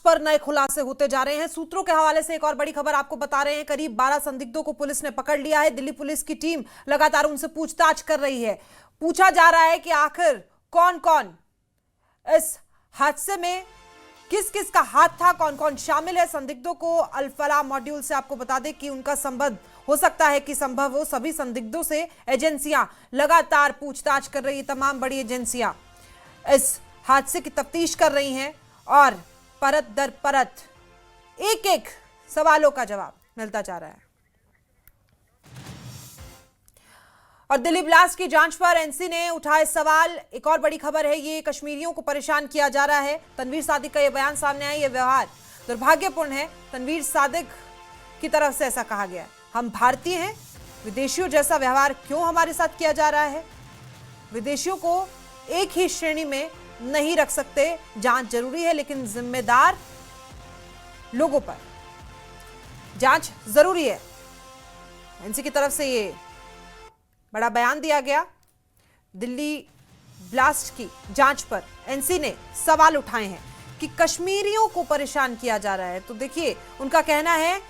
पर नए खुलासे होते जा रहे हैं। सूत्रों के हवाले से एक और बड़ी खबर आपको बता रहे हैं। करीब 12 संदिग्धों को पुलिस ने पकड़ लिया है। दिल्ली पुलिस की टीम लगातार उनसे पूछताछ कर रही है। पूछा जा रहा है कि आखिर कौन कौन इस हादसे में किस किस का हाथ था, कौन कौन शामिल है। संदिग्धों को अल फलाह मॉड्यूल से आपको बता दें कि उनका संबंध हो सकता है कि संभव हो। सभी संदिग्धों से एजेंसियां लगातार पूछताछ कर रही है। तमाम बड़ी एजेंसियां इस हादसे की तफ्तीश कर रही हैं और परत दर परत एक एक सवालों का जवाब मिलता जा रहा है। और दिल्ली ब्लास्ट की जांच पर एनसी ने उठाए सवाल। एक और बड़ी खबर है, ये कश्मीरियों को परेशान किया जा रहा है। तनवीर सादिक का यह बयान सामने आया। यह व्यवहार दुर्भाग्यपूर्ण है। तनवीर सादिक की तरफ से ऐसा कहा गया है। हम भारतीय हैं, विदेशियों जैसा व्यवहार क्यों हमारे साथ किया जा रहा है। विदेशियों को एक ही श्रेणी में नहीं रख सकते। जांच जरूरी है लेकिन जिम्मेदार लोगों पर जांच जरूरी है। एनसी की तरफ से ये बड़ा बयान दिया गया। दिल्ली ब्लास्ट की जांच पर एनसी ने सवाल उठाए हैं कि कश्मीरियों को परेशान किया जा रहा है। तो देखिए, उनका कहना है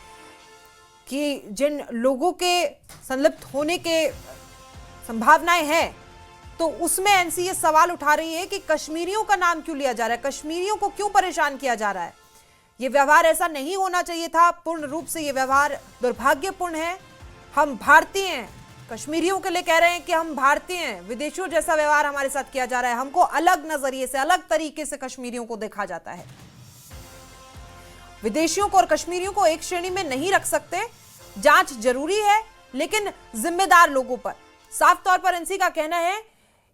कि जिन लोगों के संलिप्त होने के संभावनाएं हैं तो उसमें एनसी ये सवाल उठा रही है कि कश्मीरियों का नाम क्यों लिया जा रहा है, कश्मीरियों को क्यों परेशान किया जा रहा है। ये व्यवहार ऐसा नहीं होना चाहिए था। पूर्ण रूप से ये व्यवहार दुर्भाग्यपूर्ण है। हम भारतीय हैं, कश्मीरियों के लिए कह रहे हैं कि हम भारतीय हैं, विदेशियों जैसा व्यवहार हमारे साथ किया जा रहा है। हमको अलग नजरिए से, अलग तरीके से कश्मीरियों को देखा जाता है। विदेशियों को और कश्मीरियों को एक श्रेणी में नहीं रख सकते। जांच जरूरी है लेकिन जिम्मेदार लोगों पर। साफ तौर पर एनसी का कहना है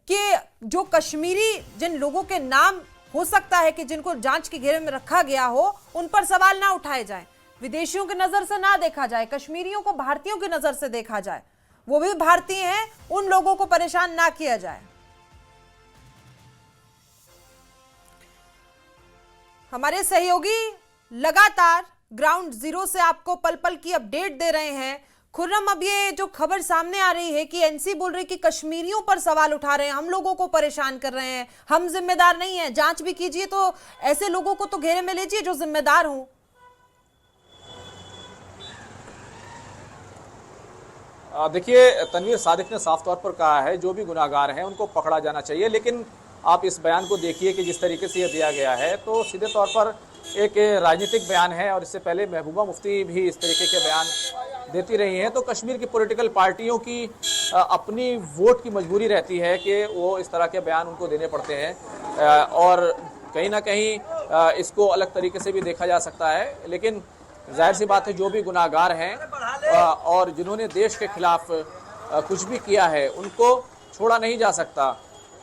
कि जो कश्मीरी जिन लोगों के नाम हो सकता है कि जिनको जांच के घेरे में रखा गया हो, उन पर सवाल ना उठाए जाएं, विदेशियों की नजर से ना देखा जाए, कश्मीरियों को भारतीयों की नजर से देखा जाए। वो भी भारतीय हैं, उन लोगों को परेशान ना किया जाए। हमारे सहयोगी लगातार ग्राउंड जीरो से आपको पल पल की अपडेट दे रहे हैं। खुर्रम, अब ये जो खबर सामने आ रही है कि एनसी बोल रही कि कश्मीरियों पर सवाल उठा रहे हैं, हम लोगों को परेशान कर रहे हैं, हम जिम्मेदार नहीं हैं। जांच भी कीजिए तो ऐसे लोगों को तो घेरे में लीजिए जो जिम्मेदार हों। देखिए, तनवीर सादिक ने साफ तौर पर कहा है जो भी गुनाहगार हैं उनको पकड़ा जाना चाहिए। लेकिन आप इस बयान को देखिए कि जिस तरीके से यह दिया गया है तो सीधे तौर पर एक राजनीतिक बयान है। और इससे पहले महबूबा मुफ्ती भी इस तरीके के बयान देती रही हैं। तो कश्मीर की पॉलिटिकल पार्टियों की अपनी वोट की मजबूरी रहती है कि वो इस तरह के बयान उनको देने पड़ते हैं और कहीं ना कहीं इसको अलग तरीके से भी देखा जा सकता है। लेकिन जाहिर सी बात है, जो भी गुनाहगार हैं और जिन्होंने देश के खिलाफ कुछ भी किया है उनको छोड़ा नहीं जा सकता।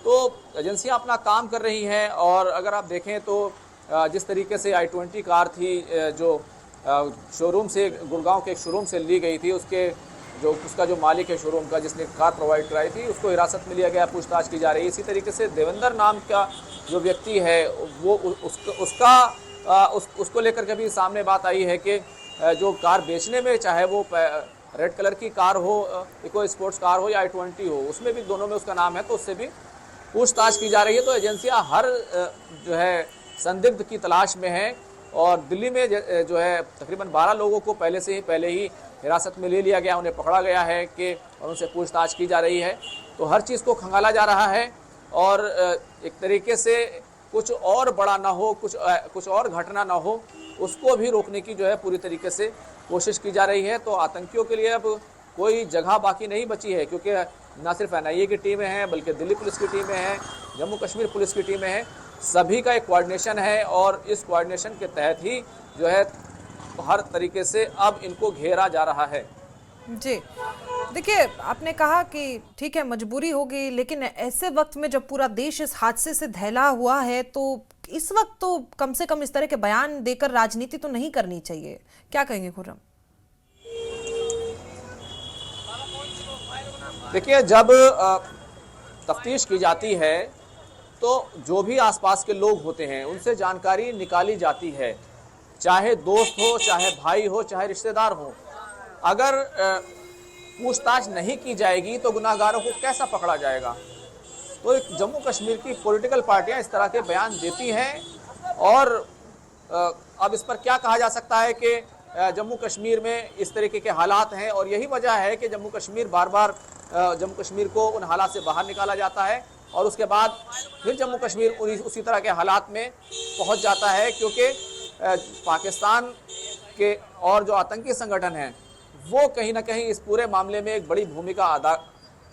तो एजेंसियां अपना काम कर रही हैं। और अगर आप देखें तो जिस तरीके से i20 कार थी जो शोरूम से, गुड़गांव के एक शोरूम से ली गई थी, उसका जो मालिक है शोरूम का, जिसने कार प्रोवाइड कराई थी, उसको हिरासत में लिया गया, पूछताछ की जा रही है। इसी तरीके से देवेंद्र नाम का जो व्यक्ति है वो उसको लेकर के भी सामने बात आई है कि जो कार बेचने में, चाहे वो रेड कलर की कार हो, इको स्पोर्ट्स कार हो या i20 हो, उसमें भी दोनों में उसका नाम है, तो उससे भी पूछताछ की जा रही है। तो एजेंसियां हर जो है संदिग्ध की तलाश में हैं। और दिल्ली में जो है तकरीबन 12 लोगों को पहले ही हिरासत में ले लिया गया, उन्हें पकड़ा गया है कि और उनसे पूछताछ की जा रही है। तो हर चीज़ को खंगाला जा रहा है और एक तरीके से कुछ और बड़ा ना हो, कुछ और घटना ना हो, उसको भी रोकने की जो है पूरी तरीके से कोशिश की जा रही है। तो आतंकियों के लिए अब कोई जगह बाकी नहीं बची है, क्योंकि ना सिर्फ NIA की टीमें हैं बल्कि दिल्ली पुलिस की टीमें हैं, जम्मू कश्मीर पुलिस की टीमें हैं। सभी का एक कोऑर्डिनेशन है और इस कोऑर्डिनेशन के तहत ही जो है हर तरीके से अब इनको घेरा जा रहा है। जी, देखिए, आपने कहा कि ठीक है मजबूरी होगी, लेकिन ऐसे वक्त में जब पूरा देश इस हादसे से दहला हुआ है तो इस वक्त तो कम से कम इस तरह के बयान देकर राजनीति तो नहीं करनी चाहिए। क्या कहेंगे खुर्रम? देखिए, जब तफ्तीश की जाती है तो जो भी आसपास के लोग होते हैं उनसे जानकारी निकाली जाती है, चाहे दोस्त हो, चाहे भाई हो, चाहे रिश्तेदार हो। अगर पूछताछ नहीं की जाएगी तो गुनाहगारों को कैसा पकड़ा जाएगा। तो जम्मू कश्मीर की पॉलिटिकल पार्टियां इस तरह के बयान देती हैं और अब इस पर क्या कहा जा सकता है कि जम्मू कश्मीर में इस तरीके के हालात हैं और यही वजह है कि जम्मू कश्मीर बार बार जम्मू कश्मीर को उन हालात से बाहर निकाला जाता है और उसके बाद फिर जम्मू कश्मीर उसी तरह के हालात में पहुंच जाता है, क्योंकि पाकिस्तान के और जो आतंकी संगठन हैं वो कहीं ना कहीं इस पूरे मामले में एक बड़ी भूमिका अदा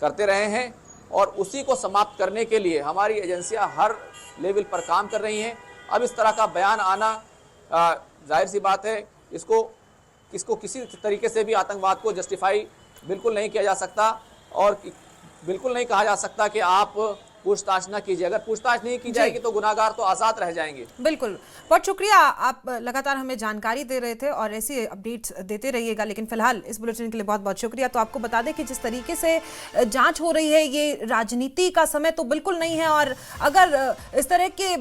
करते रहे हैं और उसी को समाप्त करने के लिए हमारी एजेंसियां हर लेवल पर काम कर रही हैं। अब इस तरह का बयान आना जाहिर सी बात है, इसको किसी तरीके से भी आतंकवाद को जस्टिफाई बिल्कुल नहीं किया जा सकता और बिल्कुल नहीं कहा जा सकता कि आप पूछताछ ना कीजिए। अगर पूछताछ नहीं की जाएगी तो गुनाहगार तो आजाद रह जाएंगे। बिल्कुल, बहुत शुक्रिया, आप लगातार हमें जानकारी दे रहे थे और ऐसी अपडेट्स देते रहिएगा। लेकिन फिलहाल इस बुलेटिन के लिए बहुत बहुत शुक्रिया। तो आपको बता दें कि जिस तरीके से जांच हो रही है, ये राजनीति का समय तो बिल्कुल नहीं है और अगर इस तरह के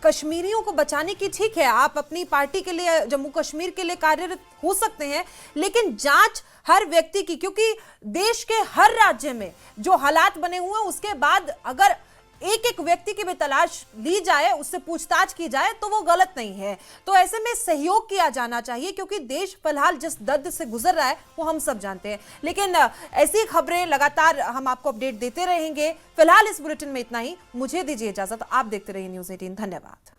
कश्मीरियों को बचाने की, ठीक है, आप अपनी पार्टी के लिए, जम्मू कश्मीर के लिए कार्यरत हो सकते हैं, लेकिन जांच हर व्यक्ति की, क्योंकि देश के हर राज्य में जो हालात बने हुए हैं उसके बाद अगर एक एक व्यक्ति की भी तलाश ली जाए, उससे पूछताछ की जाए तो वो गलत नहीं है। तो ऐसे में सहयोग किया जाना चाहिए, क्योंकि देश फिलहाल जिस दर्द से गुजर रहा है वो हम सब जानते हैं। लेकिन ऐसी खबरें लगातार हम आपको अपडेट देते रहेंगे। फिलहाल इस बुलेटिन में इतना ही, मुझे दीजिए इजाजत। आप देखते रहिए न्यूज़ 18। धन्यवाद।